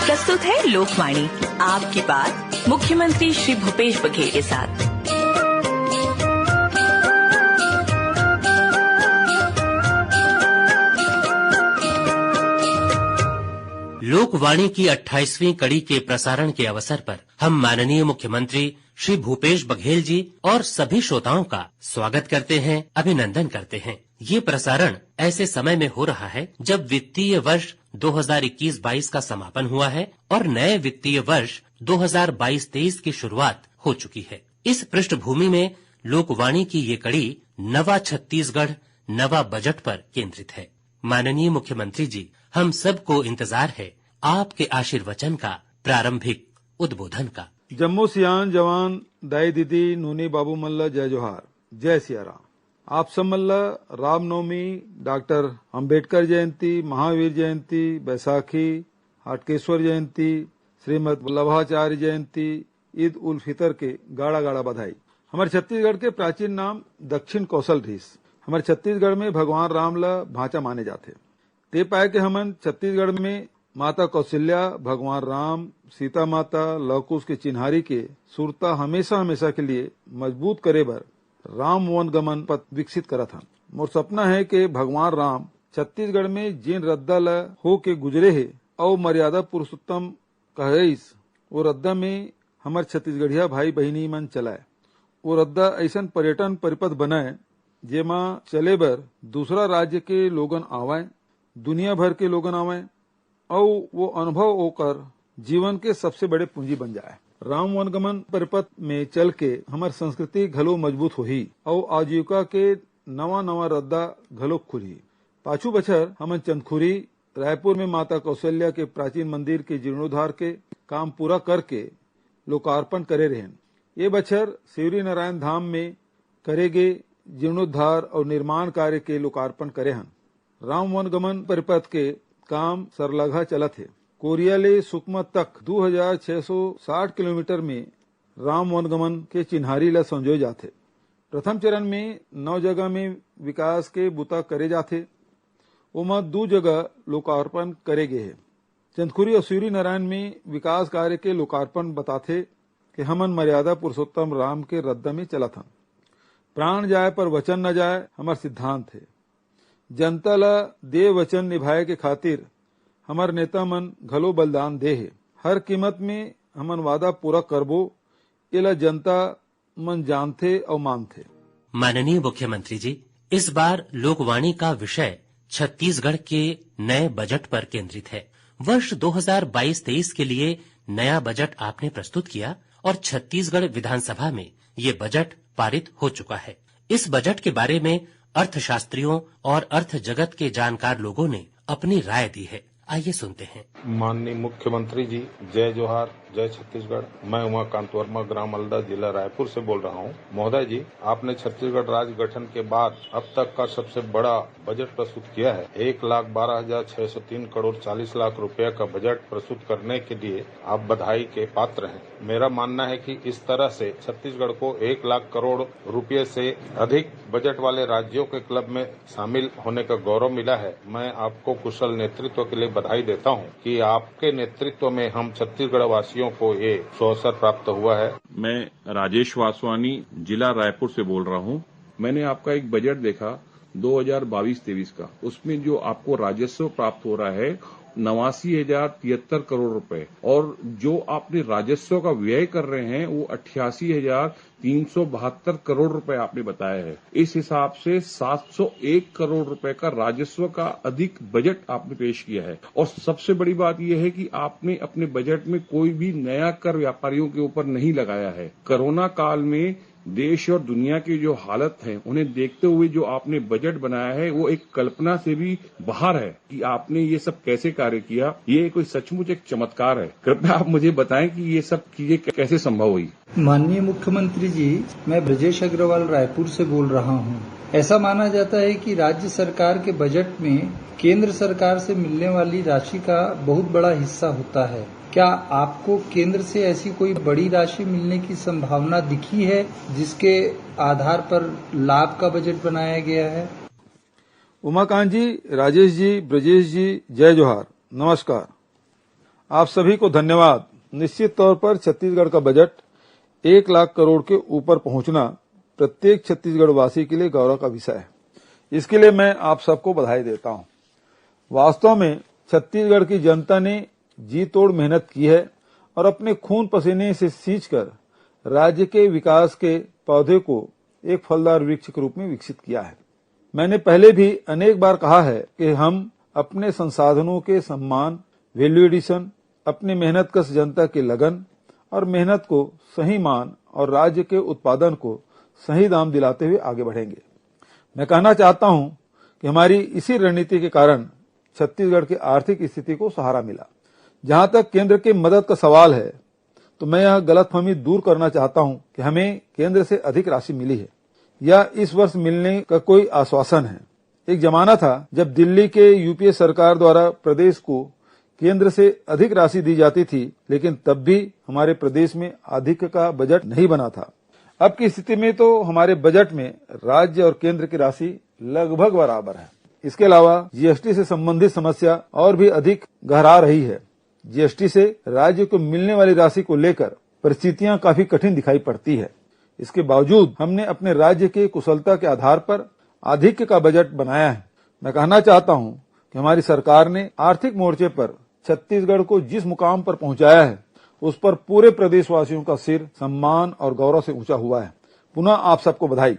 प्रस्तुत है लोकवाणी, आपकी बात मुख्यमंत्री श्री भूपेश बघेल के साथ। लोकवाणी की 28वीं कड़ी के प्रसारण के अवसर पर हम माननीय मुख्यमंत्री श्री भूपेश बघेल जी और सभी श्रोताओं का स्वागत करते हैं, अभिनंदन करते हैं। ये प्रसारण ऐसे समय में हो रहा है जब वित्तीय वर्ष 2021-22 का समापन हुआ है और नए वित्तीय वर्ष 2022-23 की शुरुआत हो चुकी है। इस पृष्ठभूमि में लोकवाणी की ये कड़ी नवा छत्तीसगढ़ नवा बजट पर केंद्रित है। माननीय मुख्यमंत्री जी, हम सबको इंतजार है आपके आशीर्वचन का, प्रारंभिक उद्बोधन का। जम्मू सियान जवान दाई दीदी नूनी बाबू मल्ला जय जोहार, जय सिया राम। आप सब मल्ला रामनवमी, डॉक्टर अंबेडकर जयंती, महावीर जयंती, बैसाखी, हाटकेश्वर जयंती, श्रीमद वल्लभाचार्य जयंती, ईद उल फितर के गाड़ा गाड़ा बधाई। हमारे छत्तीसगढ़ के प्राचीन नाम दक्षिण कौशल रीस। हमारे छत्तीसगढ़ में भगवान राम ला भांचा माने जाते। ते पाए के हमन छत्तीसगढ़ में माता कौशल्या, भगवान राम, सीता माता, लवकुश के चिन्हारी के सुरता हमेशा हमेशा के लिए मजबूत करे बर राम वन गमन पथ विकसित करत हन। मोर सपना है कि भगवान राम छत्तीसगढ़ में जिन रद्दा ल हो के गुजरे है और मर्यादा पुरुषोत्तम कहिस, वो रद्दा में हमार छत्तीसगढ़िया भाई बहिनी मन चलाए। वो रद्दा ऐसा पर्यटन परिपथ बनाए जेमा चले बर दूसरा राज्य के लोगन आवाए, दुनिया भर के लोगन आवाए और वो अनुभव होकर जीवन के सबसे बड़े पूंजी बन जाए। राम वनगमन परिपथ में चल के हमार संस्कृति घलो मजबूत होही और आजीविका के नवा नवा रद्दा घलो खुली। पाछू बछर हमन चंदखुरी रायपुर में माता कौशल्या के प्राचीन मंदिर के जीर्णोद्धार के काम पूरा करके लोकार्पण करे रहेन। ये बछर शिवरी नारायण धाम में करेगे जीर्णोद्धार और निर्माण कार्य के लोकार्पण करे हन। राम वनगमन परिपथ के काम सरलगा चलत है। कोरिया ले सुकमा तक 2660 किलोमीटर में राम वनगमन के चिन्हारी ला संजोए जाथे। प्रथम चरण में 9 जगह में विकास के बुता करे जाथे, ओमा 2 जगह लोकार्पण करे गए है। चंदखुरी और शिवरी नारायण में विकास कार्य के लोकार्पण बताथे कि हमन मर्यादा पुरुषोत्तम राम के रद्दा में चलत हन। प्राण जाए पर वचन न जाए हमार सिद्धांत है। जनता ला दे वचन निभाए के खातिर हमार नेता मन घलो बलिदान दे है। हर कीमत में हमन वादा पूरा करबो, एला जनता मन जानथे और मानथे। माननीय मुख्यमंत्री जी, इस बार लोकवाणी का विषय छत्तीसगढ़ के नए बजट पर केंद्रित है। वर्ष 2022-23 के लिए नया बजट आपने प्रस्तुत किया और छत्तीसगढ़ विधानसभा में ये बजट पारित हो चुका है। इस बजट के बारे में अर्थशास्त्रियों और अर्थ जगत के जानकार लोगों ने अपनी राय दी है। आइए सुनते हैं। माननीय मुख्यमंत्री जी, जय जोहार, जय छत्तीसगढ़। मैं उमाकांत वर्मा, ग्राम अलदा, जिला रायपुर से बोल रहा हूँ। महोदय जी, आपने छत्तीसगढ़ राज्य गठन के बाद अब तक का सबसे बड़ा बजट प्रस्तुत किया है। 1,12,603 करोड़ 40 लाख रुपए का बजट प्रस्तुत करने के लिए आप बधाई के पात्र हैं। मेरा मानना है कि इस तरह से छत्तीसगढ़ को 1 लाख करोड़ रुपए से अधिक बजट वाले राज्यों के क्लब में शामिल होने का गौरव मिला है। मैं आपको कुशल नेतृत्व के लिए बधाई देता हूं कि आपके नेतृत्व में हम छत्तीसगढ़ वासियों को ये अवसर प्राप्त हुआ है। मैं राजेश वासवानी, जिला रायपुर से बोल रहा हूं। मैंने आपका एक बजट देखा 2022-23 का। उसमें जो आपको राजस्व प्राप्त हो रहा है 89,073 करोड़ रुपए और जो आपने राजस्व का व्यय कर रहे हैं वो 88,372 करोड़ रुपए आपने बताया है। इस हिसाब से 701 करोड़ रुपए का राजस्व का अधिक बजट आपने पेश किया है। और सबसे बड़ी बात यह है कि आपने अपने बजट में कोई भी नया कर व्यापारियों के ऊपर नहीं लगाया है। कोरोना काल में देश और दुनिया की जो हालत है उन्हें देखते हुए जो आपने बजट बनाया है वो एक कल्पना से भी बाहर है कि आपने ये सब कैसे कार्य किया। ये कोई सचमुच एक चमत्कार है। कृपया आप मुझे बताएं कि ये सब चीजें कैसे संभव हुई। माननीय मुख्यमंत्री जी, मैं ब्रजेश अग्रवाल रायपुर से बोल रहा हूँ। ऐसा माना जाता है कि राज्य सरकार के बजट में केंद्र सरकार से मिलने वाली राशि का बहुत बड़ा हिस्सा होता है। क्या आपको केंद्र से ऐसी कोई बड़ी राशि मिलने की संभावना दिखी है जिसके आधार पर लाभ का बजट बनाया गया है? उमाकांत जी, राजेश जी, ब्रजेश जी, जय जोहार, नमस्कार। आप सभी को धन्यवाद। निश्चित तौर पर छत्तीसगढ़ का बजट 1 लाख करोड़ के ऊपर पहुंचना प्रत्येक छत्तीसगढ़ वासी के लिए गौरव का विषय है। इसके लिए मैं आप सबको बधाई देता हूं। वास्तव में छत्तीसगढ़ की जनता ने जी तोड़ मेहनत की है और अपने खून पसीने से सींचकर राज्य के विकास के पौधे को एक फलदार वृक्ष के रूप में विकसित किया है। मैंने पहले भी अनेक बार कहा है कि हम अपने संसाधनों के सम्मान, वैल्यू एडिशन, अपने मेहनतकश जनता की लगन और मेहनत को सही मान और राज्य के उत्पादन को सही दाम दिलाते हुए आगे बढ़ेंगे। मैं कहना चाहता हूं कि हमारी इसी रणनीति के कारण छत्तीसगढ़ की आर्थिक स्थिति को सहारा मिला। जहां तक केंद्र की मदद का सवाल है, तो मैं यह गलतफहमी दूर करना चाहता हूं कि हमें केंद्र से अधिक राशि मिली है या इस वर्ष मिलने का कोई आश्वासन है। एक जमाना था जब दिल्ली के यूपीए सरकार द्वारा प्रदेश को केंद्र से अधिक राशि दी जाती थी, लेकिन तब भी हमारे प्रदेश में अधिक का बजट नहीं बना था। अब की स्थिति में तो हमारे बजट में राज्य और केंद्र की राशि लगभग बराबर है। इसके अलावा जीएसटी से संबंधित समस्या और भी अधिक गहरा रही है। जीएसटी से राज्य को मिलने वाली राशि को लेकर परिस्थितियां काफी कठिन दिखाई पड़ती है। इसके बावजूद हमने अपने राज्य की कुशलता के आधार पर अधिक का बजट बनाया है। मैं कहना चाहता हूं कि हमारी सरकार ने आर्थिक मोर्चे पर छत्तीसगढ़ को जिस मुकाम पर पहुंचाया है, उस पर पूरे प्रदेशवासियों का सिर सम्मान और गौरव से ऊंचा हुआ है। पुनः आप सबको बधाई।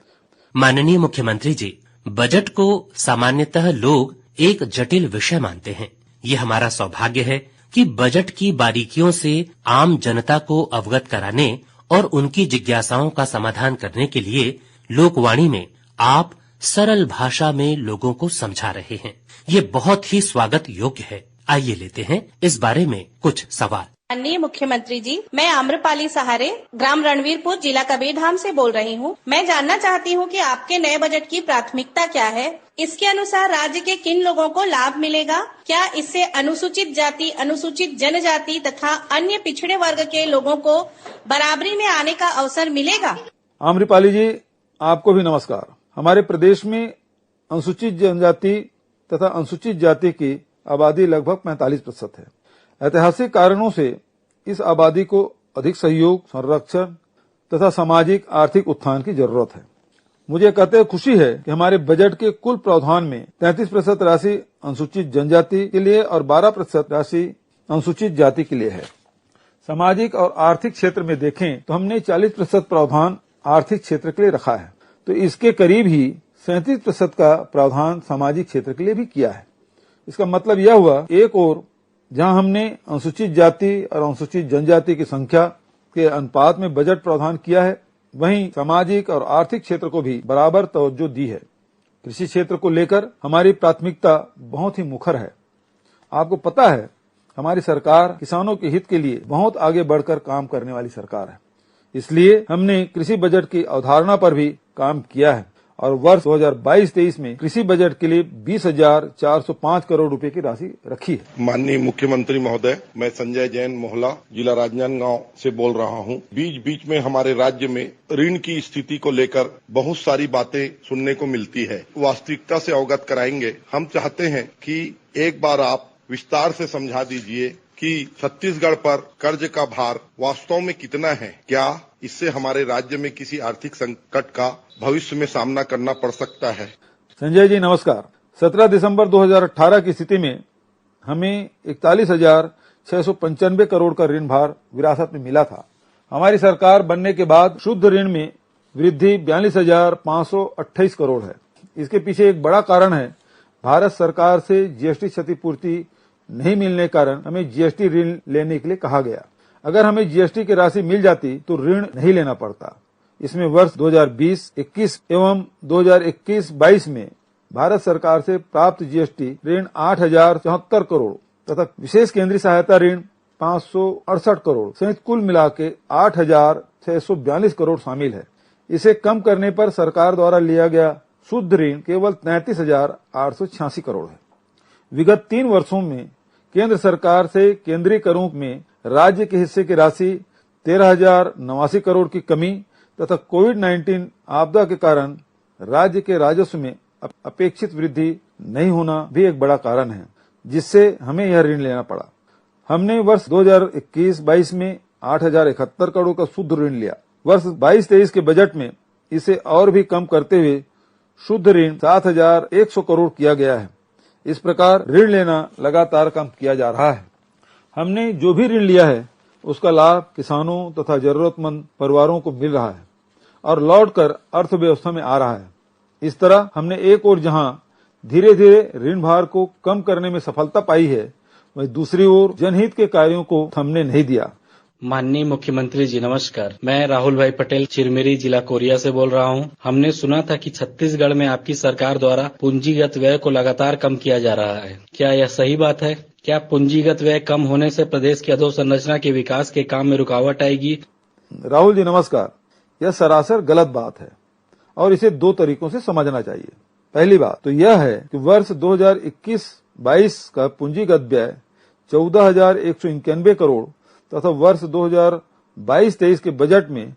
माननीय मुख्यमंत्री जी, बजट को सामान्यतः लोग एक जटिल विषय मानते हैं। ये हमारा सौभाग्य है कि बजट की बारीकियों से आम जनता को अवगत कराने और उनकी जिज्ञासाओं का समाधान करने के लिए लोकवाणी में आप सरल भाषा में लोगों को समझा रहे हैं। ये बहुत ही स्वागत योग्य है। आइए लेते हैं इस बारे में कुछ सवाल। माननीय मुख्यमंत्री जी, मैं आम्रपाली सहारे, ग्राम रणवीरपुर, जिला कबीरधाम से बोल रही हूँ। मैं जानना चाहती हूँ कि आपके नए बजट की प्राथमिकता क्या है? इसके अनुसार राज्य के किन लोगों को लाभ मिलेगा? क्या इससे अनुसूचित जाति, अनुसूचित जनजाति तथा अन्य पिछड़े वर्ग के लोगों को बराबरी में आने का अवसर मिलेगा? आम्रपाली जी, आपको भी नमस्कार। हमारे प्रदेश में अनुसूचित जनजाति तथा अनुसूचित जाति की आबादी लगभग 45% है। ऐतिहासिक कारणों से इस आबादी को अधिक सहयोग, संरक्षण तथा सामाजिक आर्थिक उत्थान की जरूरत है। मुझे कहते हुए खुशी है कि हमारे बजट के कुल प्रावधान में 33% राशि अनुसूचित जनजाति के लिए और 12% राशि अनुसूचित जाति के लिए है। सामाजिक और आर्थिक क्षेत्र में देखें तो हमने 40% प्रावधान आर्थिक क्षेत्र के लिए रखा है, तो इसके करीब ही 37% का प्रावधान सामाजिक क्षेत्र के लिए भी किया है। इसका मतलब यह हुआ, एक ओर जहां हमने अनुसूचित जाति और अनुसूचित जनजाति की संख्या के अनुपात में बजट प्रावधान किया है, वहीं सामाजिक और आर्थिक क्षेत्र को भी बराबर तवज्जो दी है। कृषि क्षेत्र को लेकर हमारी प्राथमिकता बहुत ही मुखर है। आपको पता है, हमारी सरकार किसानों के हित के लिए बहुत आगे बढ़कर काम करने वाली सरकार है। इसलिए हमने कृषि बजट की अवधारणा पर भी काम किया है और वर्ष 2022-23 में कृषि बजट के लिए 20,405 करोड़ रुपए की राशि रखी है। माननीय मुख्यमंत्री महोदय, मैं संजय जैन मोहला, जिला राजनांदगांव से बोल रहा हूं। बीच बीच में हमारे राज्य में ऋण की स्थिति को लेकर बहुत सारी बातें सुनने को मिलती है। वास्तविकता से अवगत कराएंगे। हम चाहते हैं कि एक बार आप विस्तार से समझा दीजिए कि छत्तीसगढ़ पर कर्ज का भार वास्तव में कितना है। क्या इससे हमारे राज्य में किसी आर्थिक संकट का भविष्य में सामना करना पड़ सकता है? संजय जी नमस्कार। 17 दिसंबर 2018 की स्थिति में हमें 41,695 करोड़ का ऋण भार विरासत में मिला था। हमारी सरकार बनने के बाद शुद्ध ऋण में वृद्धि 42,528 करोड़ है। इसके पीछे एक बड़ा कारण है, भारत सरकार से जीएसटी क्षतिपूर्ति नहीं मिलने के कारण हमें जीएसटी ऋण लेने के लिए कहा गया। अगर हमें जीएसटी की राशि मिल जाती तो ऋण नहीं लेना पड़ता। इसमें वर्ष 2020-21 एवं 2021-22 में भारत सरकार से प्राप्त जीएसटी ऋण 8,074 करोड़ तथा विशेष केंद्रीय सहायता ऋण 568 करोड़ सहित कुल मिला के 8,642 करोड़ शामिल है। इसे कम करने पर सरकार द्वारा लिया गया शुद्ध ऋण केवल 33,886 करोड़ है। विगत 3 वर्षों में केंद्र सरकार से केंद्रीय करों में राज्य के हिस्से की राशि 13,089 करोड़ की कमी तथा कोविड-19 आपदा के कारण राज्य के राजस्व में अपेक्षित वृद्धि नहीं होना भी एक बड़ा कारण है, जिससे हमें यह ऋण लेना पड़ा। हमने वर्ष 2021-22 में 8,071 करोड़ का शुद्ध ऋण लिया। वर्ष 22-23 के बजट में इसे और भी कम करते हुए शुद्ध ऋण 7,100 करोड़ किया गया है। इस प्रकार ऋण लेना लगातार कम किया जा रहा है। हमने जो भी ऋण लिया है उसका लाभ किसानों तथा जरूरतमंद परिवारों को मिल रहा है और लौटकर अर्थव्यवस्था में आ रहा है। इस तरह हमने एक ओर जहां धीरे धीरे ऋण भार को कम करने में सफलता पाई है, वहीं दूसरी ओर जनहित के कार्यों को थमने नहीं दिया। माननीय मुख्यमंत्री जी नमस्कार, मैं राहुल भाई पटेल चिरमिरी जिला कोरिया से बोल रहा हूं। हमने सुना था कि छत्तीसगढ़ में आपकी सरकार द्वारा पूंजीगत व्यय को लगातार कम किया जा रहा है। क्या यह सही बात है? क्या पूंजीगत व्यय कम होने से प्रदेश की अधोसंरचना के विकास के काम में रुकावट आएगी? राहुल जी नमस्कार, यह सरासर गलत बात है और इसे दो तरीकों से समझना चाहिए। पहली बात तो यह है कि वर्ष 2021-22 का पूंजीगत व्यय 14,191 करोड़ तथा वर्ष 2022-23 के बजट में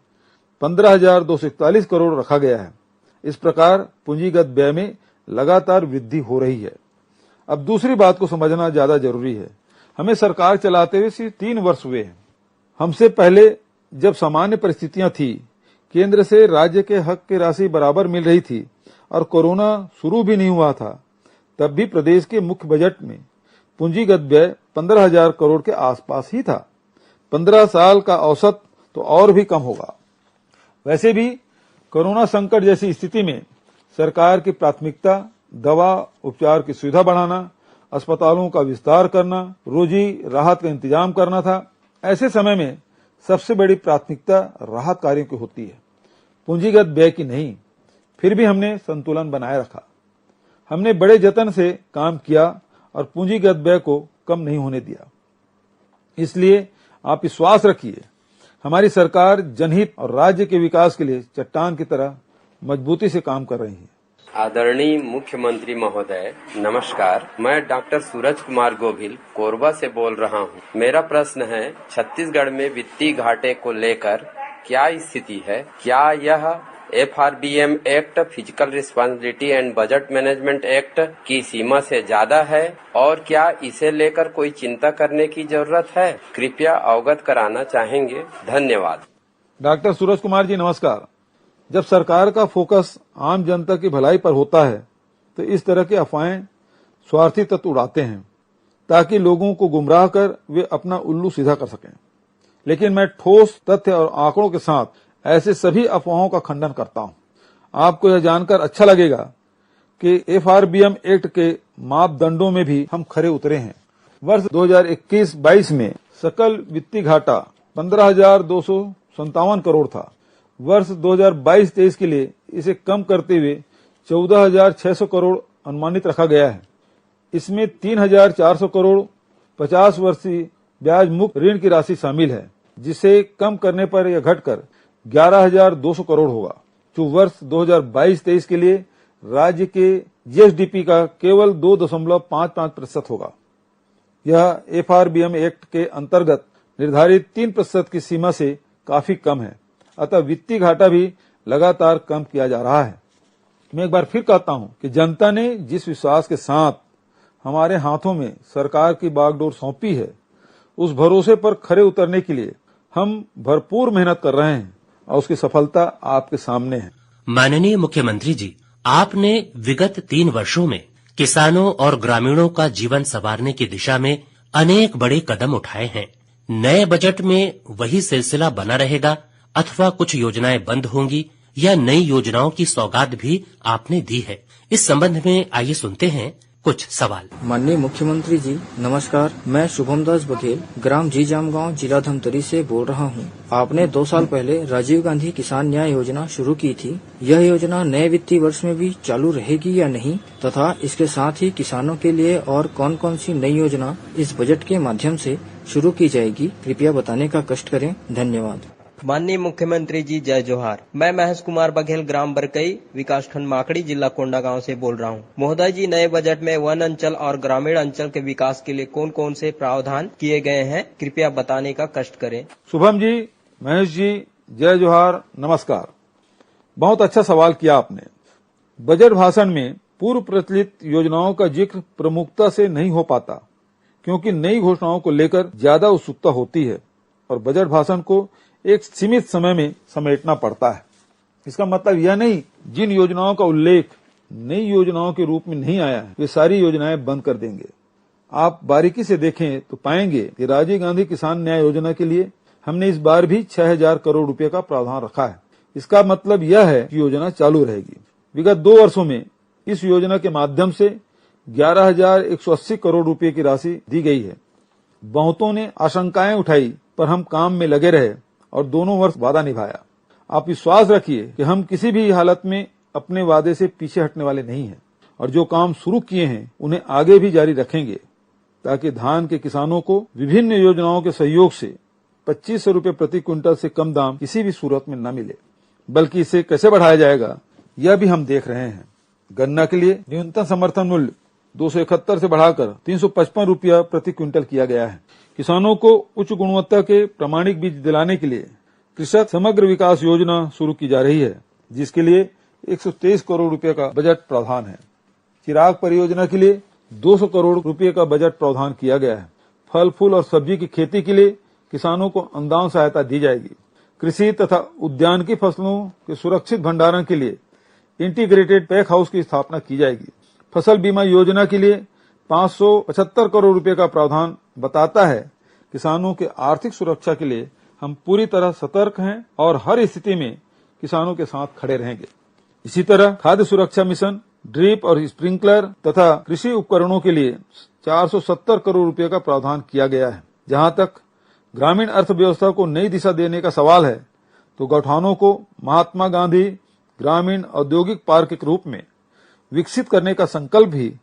15,241 करोड़ रखा गया है। इस प्रकार पूंजीगत व्यय में लगातार वृद्धि हो रही है। अब दूसरी बात को समझना ज्यादा जरूरी है। हमें सरकार चलाते हुए सिर्फ 3 वर्ष हुए हैं। हमसे पहले जब सामान्य परिस्थितियां थी, केंद्र से राज्य के हक की राशि बराबर मिल रही थी और कोरोना शुरू भी नहीं हुआ था, तब भी प्रदेश के मुख्य बजट में पूंजीगत व्यय 15,000 करोड़ के आसपास ही था। 15 साल का औसत तो और भी कम होगा। वैसे भी कोरोना संकट जैसी स्थिति में सरकार की प्राथमिकता दवा उपचार की सुविधा बढ़ाना, अस्पतालों का विस्तार करना, रोजी राहत का इंतजाम करना था। ऐसे समय में सबसे बड़ी प्राथमिकता राहत कार्यों की होती है, पूंजीगत व्यय की नहीं। फिर भी हमने संतुलन बनाए रखा। हमने बड़े जतन से काम किया और पूंजीगत व्यय को कम नहीं होने दिया। इसलिए आप विश्वास रखिए, हमारी सरकार जनहित और राज्य के विकास के लिए चट्टान की तरह मजबूती से काम कर रही है। आदरणीय मुख्यमंत्री महोदय नमस्कार, मैं डॉक्टर सूरज कुमार गोभिल कोरबा से बोल रहा हूं। मेरा प्रश्न है, छत्तीसगढ़ में वित्तीय घाटे को लेकर क्या स्थिति है? क्या यह FRBM act, physical responsibility and budget management act की सीमा से ज्यादा है और क्या इसे लेकर कोई चिंता करने की जरूरत है? कृपया अवगत कराना चाहेंगे। धन्यवाद। डॉक्टर सूरज कुमार जी नमस्कार। जब सरकार का फोकस आम जनता की भलाई पर होता है तो इस तरह की अफवाहें स्वार्थी तत्व उड़ाते हैं ताकि लोगों को गुमराह कर वे अपना उल्लू सीधा कर सकें। लेकिन मैं ठोस तथ्य और आंकड़ों के साथ ऐसे सभी अफवाहों का खंडन करता हूं। आपको यह जानकर अच्छा लगेगा कि FRBM एक्ट के मापदंडों में भी हम खरे उतरे हैं। वर्ष 2021-22 में सकल वित्तीय घाटा 15,257 करोड़ था। वर्ष 2022-23 के लिए इसे कम करते हुए 14,600 करोड़ अनुमानित रखा गया है। इसमें 3,400 करोड़ 50 वर्षीय ब्याज मुक्त ऋण की राशि शामिल है, जिसे कम करने पर यह घटकर 11,200 करोड़ होगा, जो वर्ष 2022-23 के लिए राज्य के GSDP का केवल 2.55% होगा। यह FRBM एक्ट के अंतर्गत निर्धारित 3% की सीमा से काफी कम है, अतः वित्तीय घाटा भी लगातार कम किया जा रहा है। मैं एक बार फिर कहता हूं कि जनता ने जिस विश्वास के साथ हमारे हाथों में सरकार की बागडोर सौंपी है, उस भरोसे पर खरे उतरने के लिए हम भरपूर मेहनत कर रहे हैं और उसकी सफलता आपके सामने है। माननीय मुख्यमंत्री जी, आपने विगत 3 वर्षों में किसानों और ग्रामीणों का जीवन संवारने की दिशा में अनेक बड़े कदम उठाए हैं। नए बजट में वही सिलसिला बना रहेगा अथवा कुछ योजनाएं बंद होंगी या नई योजनाओं की सौगात भी आपने दी है? इस संबंध में आइए सुनते हैं कुछ सवाल। माननीय मुख्यमंत्री जी नमस्कार, मैं शुभम दास बघेल ग्राम जीजाम गाँव जिला धमतरी से बोल रहा हूँ। आपने 2 साल पहले राजीव गांधी किसान न्याय योजना शुरू की थी। यह योजना नए वित्तीय वर्ष में भी चालू रहेगी या नहीं, तथा इसके साथ ही किसानों के लिए और कौन कौन सी नई योजना इस बजट के माध्यम से शुरू की जाएगी, कृपया बताने का कष्ट करें। धन्यवाद। माननीय मुख्यमंत्री जी जय जोहार। मैं महेश कुमार बघेल ग्राम बरकई विकासखंड माकड़ी जिला कोंडागांव से बोल रहा हूँ। महोदय जी, नए बजट में वन अंचल और ग्रामीण अंचल के विकास के लिए कौन कौन से प्रावधान किए गए हैं, कृपया बताने का कष्ट करें। शुभम जी, महेश जी, जय जोहार, नमस्कार। बहुत अच्छा सवाल किया आपने। बजट भाषण में पूर्व प्रचलित योजनाओं का जिक्र प्रमुखता से नहीं हो पाता, क्योंकि नई घोषणाओं को लेकर ज्यादा उत्सुकता होती है और बजट भाषण को एक सीमित समय में समेटना पड़ता है। इसका मतलब यह नहीं जिन योजनाओं का उल्लेख नई योजनाओं के रूप में नहीं आया है वे सारी योजनाएं बंद कर देंगे। आप बारीकी से देखें तो पाएंगे कि राजीव गांधी किसान न्याय योजना के लिए हमने इस बार भी 6000 करोड़ रुपए का प्रावधान रखा है। इसका मतलब यह है कि योजना चालू रहेगी। विगत 2 वर्षों में इस योजना के माध्यम से 11,180 करोड़ रुपए की राशि दी गई है। बहुतों ने आशंकाएं उठाई, पर हम काम में लगे रहे और दोनों वर्ष वादा निभाया। आप विश्वास रखिए कि हम किसी भी हालत में अपने वादे से पीछे हटने वाले नहीं हैं और जो काम शुरू किए हैं उन्हें आगे भी जारी रखेंगे, ताकि धान के किसानों को विभिन्न योजनाओं के सहयोग से 2500 रुपए प्रति क्विंटल से कम दाम किसी भी सूरत में न मिले, बल्कि इसे कैसे बढ़ाया जाएगा यह भी हम देख रहे हैं। गन्ना के लिए न्यूनतम समर्थन मूल्य 271 से बढ़ाकर 355 रुपया प्रति क्विंटल किया गया है। किसानों को उच्च गुणवत्ता के प्रमाणिक बीज दिलाने के लिए कृषक समग्र विकास योजना शुरू की जा रही है, जिसके लिए 123 करोड़ रुपए का बजट प्रावधान है। चिराग परियोजना के लिए 200 करोड़ रुपए का बजट प्रावधान किया गया है। फल फूल और सब्जी की खेती के लिए किसानों को अनुदान सहायता दी जाएगी। कृषि तथा उद्यान की फसलों के सुरक्षित भंडारण के लिए इंटीग्रेटेड पैक हाउस की स्थापना की जाएगी। फसल बीमा योजना के लिए 575 करोड़ रुपए का प्रावधान बताता है किसानों के आर्थिक सुरक्षा के लिए हम पूरी तरह सतर्क हैं और हर स्थिति में किसानों के साथ खड़े रहेंगे। इसी तरह खाद्य सुरक्षा मिशन, ड्रिप और स्प्रिंकलर तथा कृषि उपकरणों के लिए 470 करोड़ रुपए का प्रावधान किया गया है। जहां तक ग्रामीण अर्थव्यवस्था को नई दिशा देने का सवाल है, तो गौठानों को महात्मा गांधी ग्रामीण औद्योगिक पार्क के रूप में विकसित करने का संकल्प भी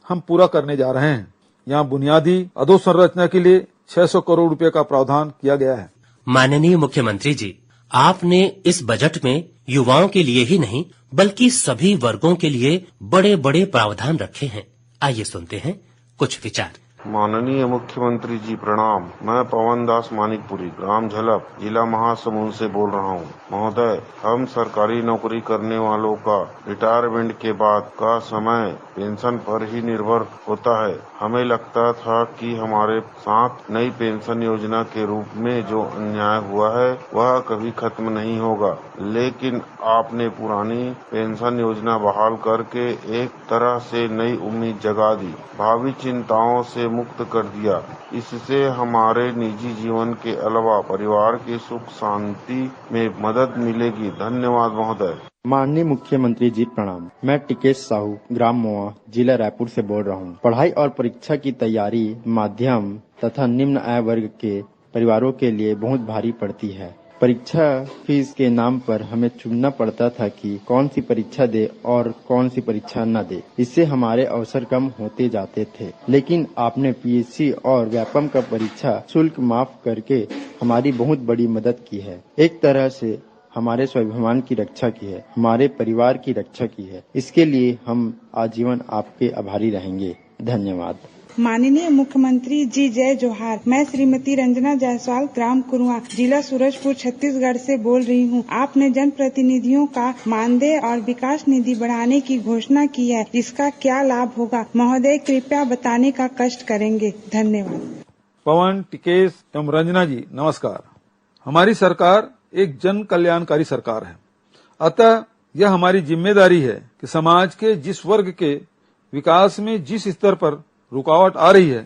हम पूरा करने जा रहे हैं। यहाँ बुनियादी अधोसंरचना के लिए 600 करोड़ रुपए का प्रावधान किया गया है। माननीय मुख्यमंत्री जी, आपने इस बजट में युवाओं के लिए ही नहीं बल्कि सभी वर्गों के लिए बड़े बड़े प्रावधान रखे हैं। आइए सुनते हैं कुछ विचार। माननीय मुख्यमंत्री जी प्रणाम। मैं पवन दास मानिकपुरी ग्राम झलप जिला महासमुंद से बोल रहा हूँ। महोदय, हम सरकारी नौकरी करने वालों का रिटायरमेंट के बाद का समय पेंशन पर ही निर्भर होता है। हमें लगता था कि हमारे साथ नई पेंशन योजना के रूप में जो अन्याय हुआ है वह कभी खत्म नहीं होगा, लेकिन आपने पुरानी पेंशन योजना बहाल करके एक तरह से नई उम्मीद जगा दी, भावी चिंताओं से मुक्त कर दिया। इससे हमारे निजी जीवन के अलावा परिवार की सुख शांति में मदद मिलेगी। धन्यवाद महोदय। माननीय मुख्यमंत्री जी प्रणाम। मैं टिकेश साहू ग्राम मोआ जिला रायपुर से बोल रहा हूँ। पढ़ाई और परीक्षा की तैयारी माध्यम तथा निम्न आय वर्ग के परिवारों के लिए बहुत भारी पड़ती है। परीक्षा फीस के नाम पर हमें चुनना पड़ता था कि कौन सी परीक्षा दे और कौन सी परीक्षा न दे। इससे हमारे अवसर कम होते जाते थे, लेकिन आपने पीएससी और व्यापम का परीक्षा शुल्क माफ करके हमारी बहुत बड़ी मदद की है। एक तरह से हमारे स्वाभिमान की रक्षा की है, हमारे परिवार की रक्षा की है। इसके लिए हम आजीवन आपके आभारी रहेंगे। धन्यवाद। माननीय मुख्यमंत्री जी जय जोहार। मैं श्रीमती रंजना जायसवाल ग्राम कुरुआ जिला सूरजपुर छत्तीसगढ़ से बोल रही हूँ। आपने जन प्रतिनिधियों का मानदेय और विकास निधि बढ़ाने की घोषणा की है, इसका क्या लाभ होगा महोदय, कृपया बताने का कष्ट करेंगे। धन्यवाद। पवन, टिकेश एवं रंजना जी नमस्कार। हमारी सरकार एक जन कल्याणकारी सरकार है, अतः यह हमारी जिम्मेदारी है कि समाज के जिस वर्ग के विकास में जिस स्तर पर रुकावट आ रही है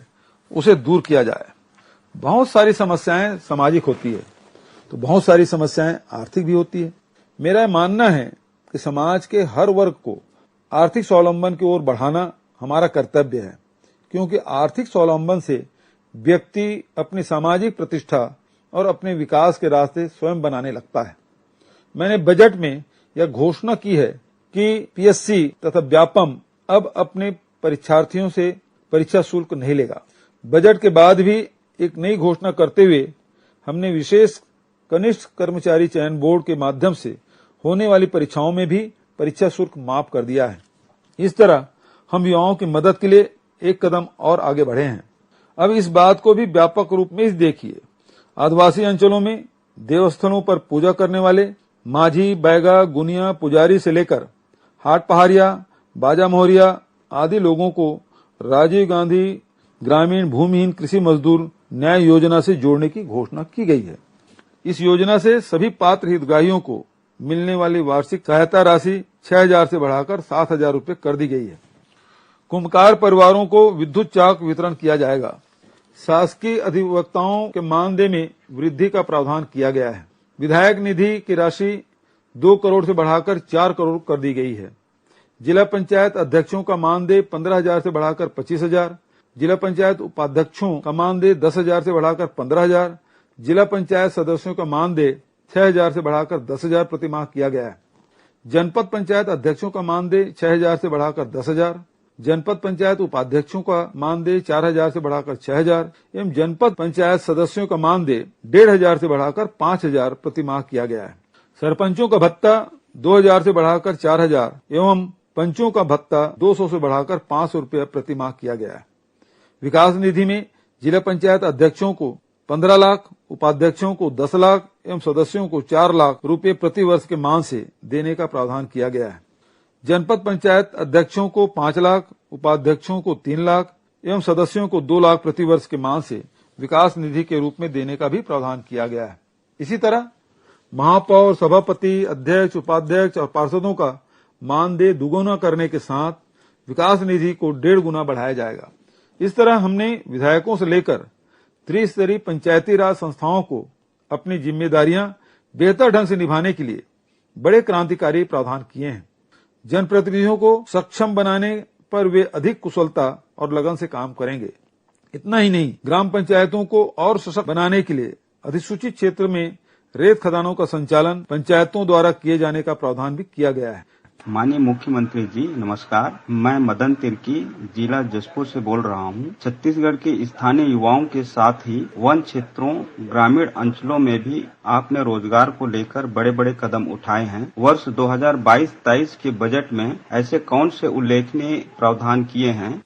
उसे दूर किया जाए। बहुत सारी समस्याएं सामाजिक होती है तो बहुत सारी समस्याएं आर्थिक भी होती है। मेरा मानना है कि समाज के हर वर्ग को आर्थिक स्वावलंबन की ओर बढ़ाना हमारा कर्तव्य है, क्योंकि आर्थिक स्वावलंबन से व्यक्ति अपनी सामाजिक प्रतिष्ठा और अपने विकास के रास्ते स्वयं बनाने लगता है। मैंने बजट में यह घोषणा की है कि पीएससी तथा व्यापम अब अपने परीक्षार्थियों से परीक्षा शुल्क नहीं लेगा। बजट के बाद भी एक नई घोषणा करते हुए हमने विशेष कनिष्ठ कर्मचारी चयन बोर्ड के माध्यम से होने वाली परीक्षाओं में भी परीक्षा शुल्क माफ कर दिया है। इस तरह हम युवाओं की मदद के लिए एक कदम और आगे बढ़े हैं। अब इस बात को भी व्यापक रूप में देखिए। आदिवासी अंचलों में देवस्थलों पर पूजा करने वाले माझी, बैगा, गुनिया, पुजारी से लेकर हाट पहाड़िया, बाजा मोहरिया आदि लोगों को राजीव गांधी ग्रामीण भूमिहीन कृषि मजदूर न्याय योजना से जोड़ने की घोषणा की गई है। इस योजना से सभी पात्र हितग्राहियों को मिलने वाली वार्षिक सहायता राशि 6,000 से बढ़ाकर 7,000 रूपये कर दी गई है। कुंभकार परिवारों को विद्युत चाक वितरण किया जाएगा। शासकीय अधिवक्ताओं के मानदेय में वृद्धि का प्रावधान किया गया है। विधायक निधि की राशि 2 करोड़ से बढ़ाकर 4 करोड़ कर दी गई है। जिला पंचायत अध्यक्षों का मानदेय 15,000 से बढ़ाकर 25,000, जिला पंचायत उपाध्यक्षों का मानदेय 10,000 से बढ़ाकर 15,000, जिला पंचायत सदस्यों का मानदेय 6,000 से बढ़ाकर 10,000 प्रतिमाह किया गया है। जनपद पंचायत अध्यक्षों का मानदेय 6,000 से बढ़ाकर 10,000, जनपद पंचायत उपाध्यक्षों का मानदेय 4,000 से बढ़ाकर 6,000 एवं जनपद पंचायत सदस्यों का मानदेय 1,500 से बढ़ाकर 5,000 प्रतिमाह किया गया है। सरपंचों का भत्ता 2,000 से बढ़ाकर 4,000 एवं पंचों का भत्ता 200 से बढ़ाकर 500 रुपये प्रतिमाह किया गया है। विकास निधि में जिला पंचायत अध्यक्षों को 15 लाख, उपाध्यक्षों को 10 लाख एवं सदस्यों को 4 लाख रुपए प्रति वर्ष के मान से देने का प्रावधान किया गया है। जनपद पंचायत अध्यक्षों को 5 लाख, उपाध्यक्षों को 3 लाख एवं सदस्यों को 2 लाख प्रति वर्ष के मान से विकास निधि के रूप में देने का भी प्रावधान किया गया है। इसी तरह महापौर, सभापति, अध्यक्ष, उपाध्यक्ष और पार्षदों का मानदेय दुगुना करने के साथ विकास निधि को 1.5 गुना बढ़ाया जाएगा। इस तरह हमने विधायकों से लेकर त्रिस्तरीय पंचायती राज संस्थाओं को अपनी जिम्मेदारियां बेहतर ढंग से निभाने के लिए बड़े क्रांतिकारी प्रावधान किए हैं। जनप्रतिनिधियों को सक्षम बनाने पर वे अधिक कुशलता और लगन से काम करेंगे। इतना ही नहीं, ग्राम पंचायतों को और सशक्त बनाने के लिए अधिसूचित क्षेत्र में रेत खदानों का संचालन पंचायतों द्वारा किए जाने का प्रावधान भी किया गया है। माननीय मुख्यमंत्री जी नमस्कार, मैं मदन तिर्की जिला जशपुर से बोल रहा हूं। छत्तीसगढ़ के स्थानीय युवाओं के साथ ही वन क्षेत्रों, ग्रामीण अंचलों में भी आपने रोजगार को लेकर बड़े बड़े कदम उठाए हैं। वर्ष 2022-23 के बजट में ऐसे कौन से उल्लेखनीय प्रावधान किए हैं?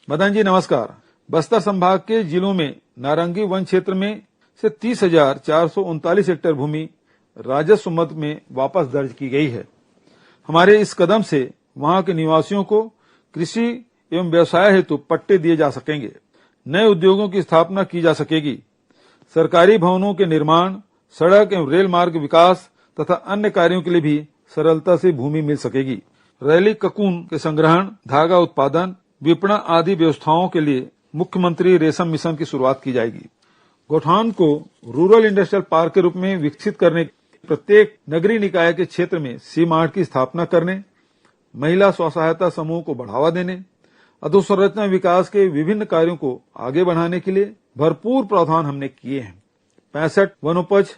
मदन जी नमस्कार। बस्तर संभाग के जिलों में नारंगी वन क्षेत्र में से 30,439 हेक्टेयर भूमि राजस्व मद में वापस दर्ज की गई है। हमारे इस कदम से वहां के निवासियों को कृषि एवं व्यवसाय हेतु पट्टे दिए जा सकेंगे। नए उद्योगों की स्थापना की जा सकेगी। सरकारी भवनों के निर्माण, सड़क एवं रेल मार्ग विकास तथा अन्य कार्यों के लिए भी सरलता से भूमि मिल सकेगी। रैली ककून के संग्रहण, धागा उत्पादन, विपणन आदि व्यवस्थाओं के लिए मुख्यमंत्री रेशम मिशन की शुरुआत की जाएगी। गौठान को रूरल इंडस्ट्रियल पार्क के रूप में विकसित करने, प्रत्येक नगरीय निकाय के क्षेत्र में सी मार्ट की स्थापना करने, महिला स्व सहायता समूह को बढ़ावा देने, अधोसंरचना विकास के विभिन्न कार्यों को आगे बढ़ाने के लिए भरपूर प्रावधान हमने किए हैं। 65 वनोपज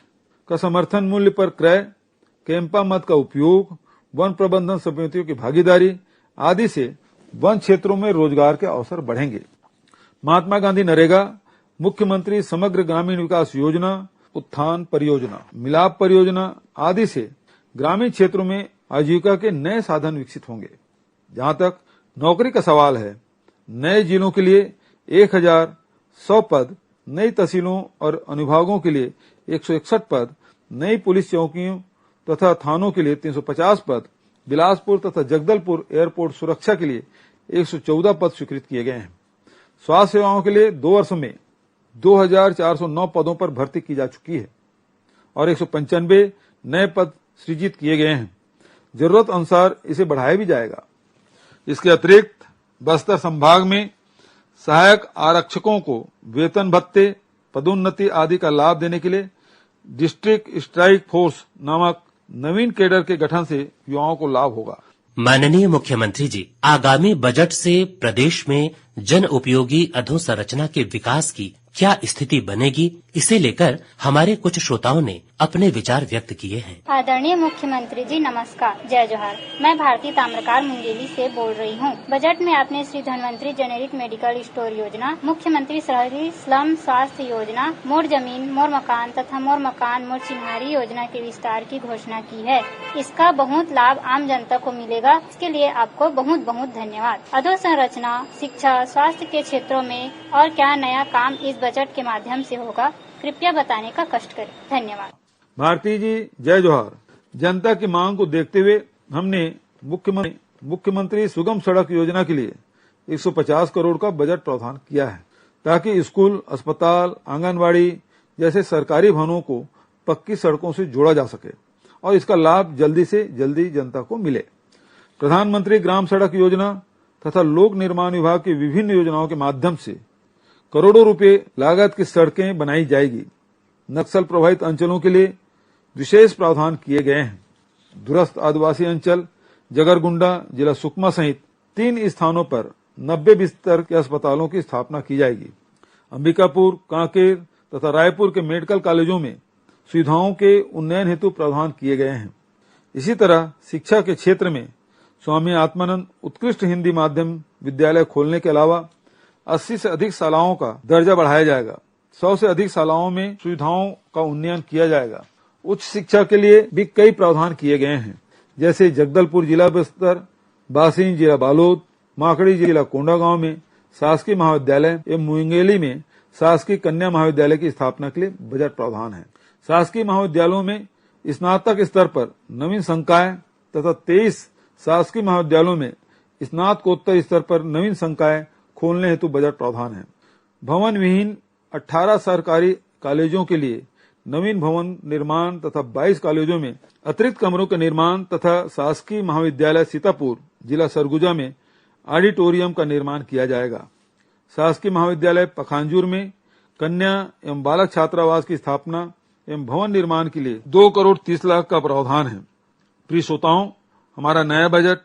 का समर्थन मूल्य पर क्रय, कैंपा मद का उपयोग, वन प्रबंधन समितियों की भागीदारी आदि से वन क्षेत्रों में रोजगार के अवसर बढ़ेंगे। महात्मा गांधी नरेगा, मुख्यमंत्री समग्र ग्रामीण विकास योजना, उत्थान परियोजना, मिलाप परियोजना आदि से ग्रामीण क्षेत्रों में आजीविका के नए साधन विकसित होंगे। जहां तक नौकरी का सवाल है, नए जिलों के लिए 1,100 पद, नई तहसीलों और अनुभागों के लिए 161 पद, नई पुलिस चौकियों तथा थानों के लिए 350 पद, बिलासपुर तथा जगदलपुर एयरपोर्ट सुरक्षा के लिए 114 पद स्वीकृत किए गए हैं। स्वास्थ्य सेवाओं के लिए 2 वर्ष में 2,409 पदों पर भर्ती की जा चुकी है और 195 नए पद सृजित किए गए हैं। जरूरत अनुसार इसे बढ़ाया भी जाएगा। इसके अतिरिक्त बस्तर संभाग में सहायक आरक्षकों को वेतन भत्ते, पदोन्नति आदि का लाभ देने के लिए डिस्ट्रिक्ट स्ट्राइक फोर्स नामक नवीन कैडर के गठन से युवाओं को लाभ होगा। माननीय मुख्यमंत्री जी, आगामी बजट से प्रदेश में जन उपयोगी अधोसंरचना के विकास की क्या स्थिति बनेगी, इसे लेकर हमारे कुछ श्रोताओं ने अपने विचार व्यक्त किए हैं। आदरणीय मुख्यमंत्री जी नमस्कार, जय जोहार। मैं भारती ताम्रकार मुंगेली से बोल रही हूँ। बजट में आपने Shri Dhanvantari generic medical store योजना, मुख्यमंत्री शहरी स्लम स्वास्थ्य योजना, मोर जमीन मोर मकान तथा मोर मकान मोर चिन्हारी योजना के विस्तार की घोषणा की है। इसका बहुत लाभ आम जनता को मिलेगा। इसके लिए आपको बहुत बहुत धन्यवाद। अधोसंरचना, शिक्षा, स्वास्थ्य के क्षेत्रों में और क्या नया काम इस बजट के माध्यम से होगा, कृपया बताने का कष्ट करें। धन्यवाद। भारती जी जय जोहार। जनता की मांग को देखते हुए हमने मुख्यमंत्री सुगम सड़क योजना के लिए 150 करोड़ का बजट प्रावधान किया है, ताकि स्कूल, अस्पताल, आंगनबाड़ी जैसे सरकारी भवनों को पक्की सड़कों से जोड़ा जा सके और इसका लाभ जल्दी से जल्दी जनता को मिले। प्रधानमंत्री ग्राम सड़क योजना तथा लोक निर्माण विभाग की विभिन्न योजनाओं के माध्यम से करोड़ों रुपए लागत की सड़कें बनाई जाएगी। नक्सल प्रभावित अंचलों के लिए विशेष प्रावधान किए गए हैं। दूरस्थ आदिवासी अंचल जगरगुंडा, जिला सुकमा सहित 3 स्थानों पर 90 बिस्तर के अस्पतालों की स्थापना की जाएगी। अंबिकापुर, कांकेर तथा रायपुर के मेडिकल कॉलेजों में सुविधाओं के उन्नयन हेतु प्रावधान किए गए हैं। इसी तरह शिक्षा के क्षेत्र में स्वामी आत्मानंद उत्कृष्ट हिंदी माध्यम विद्यालय खोलने के अलावा 80 से अधिक शालाओं का दर्जा बढ़ाया जाएगा। 100 से अधिक शालाओं में सुविधाओं का उन्नयन किया जाएगा। उच्च शिक्षा के लिए भी कई प्रावधान किए गए हैं, जैसे जगदलपुर जिला बस्तर, बासिन जिला बालोद, माकड़ी जिला कोंडागांव में शासकीय महाविद्यालय एवं मुंगेली में शासकीय कन्या महाविद्यालय की स्थापना के लिए बजट प्रावधान है। शासकीय महाविद्यालयों में स्नातक स्तर पर नवीन संकाय तथा 23 शासकीय महाविद्यालयों में स्नातकोत्तर स्तर पर नवीन संकाय खोलने हेतु बजट प्रावधान है। भवन विहीन 18 सरकारी कॉलेजों के लिए नवीन भवन निर्माण तथा 22 कॉलेजों में अतिरिक्त कमरों के निर्माण तथा शासकीय महाविद्यालय सीतापुर जिला सरगुजा में ऑडिटोरियम का निर्माण किया जाएगा। शासकीय महाविद्यालय पखांजूर में कन्या एवं बालक छात्रावास की स्थापना एवं भवन निर्माण के लिए 2 करोड़ 30 लाख का प्रावधान है। प्रिय श्रोताओं, हमारा नया बजट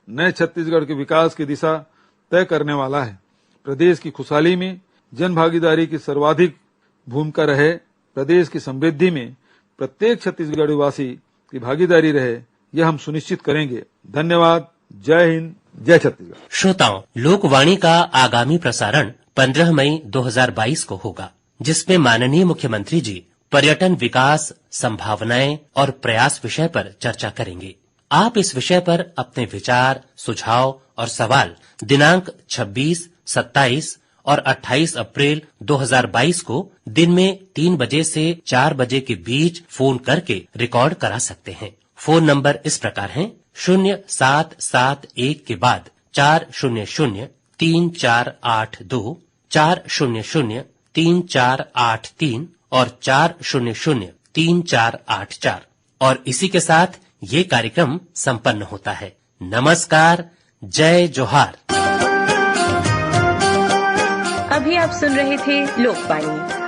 नए छत्तीसगढ़ के विकास की दिशा तय करने वाला है। प्रदेश की खुशहाली में जन भागीदारी की सर्वाधिक भूमिका रहे, प्रदेश की समृद्धि में प्रत्येक छत्तीसगढ़ी वासी की भागीदारी रहे, यह हम सुनिश्चित करेंगे। धन्यवाद। जय हिंद, जय छत्तीसगढ़। श्रोताओं, लोकवाणी का आगामी प्रसारण 15 मई 2022 को होगा, जिसमें माननीय मुख्यमंत्री जी पर्यटन विकास, संभावनाएं और प्रयास विषय पर चर्चा करेंगे। आप इस विषय पर अपने विचार, सुझाव और सवाल दिनांक 26, 27 और 28 अप्रैल 2022 को दिन में 3 बजे से 4 बजे के बीच फोन करके रिकॉर्ड करा सकते हैं। फोन नंबर इस प्रकार है: 0771 के बाद 400-3482, 400-3483 और 400-3484 और इसी के साथ ये कार्यक्रम संपन्न होता है। नमस्कार, जय जोहार। अभी आप सुन रहे थे लोकवाणी।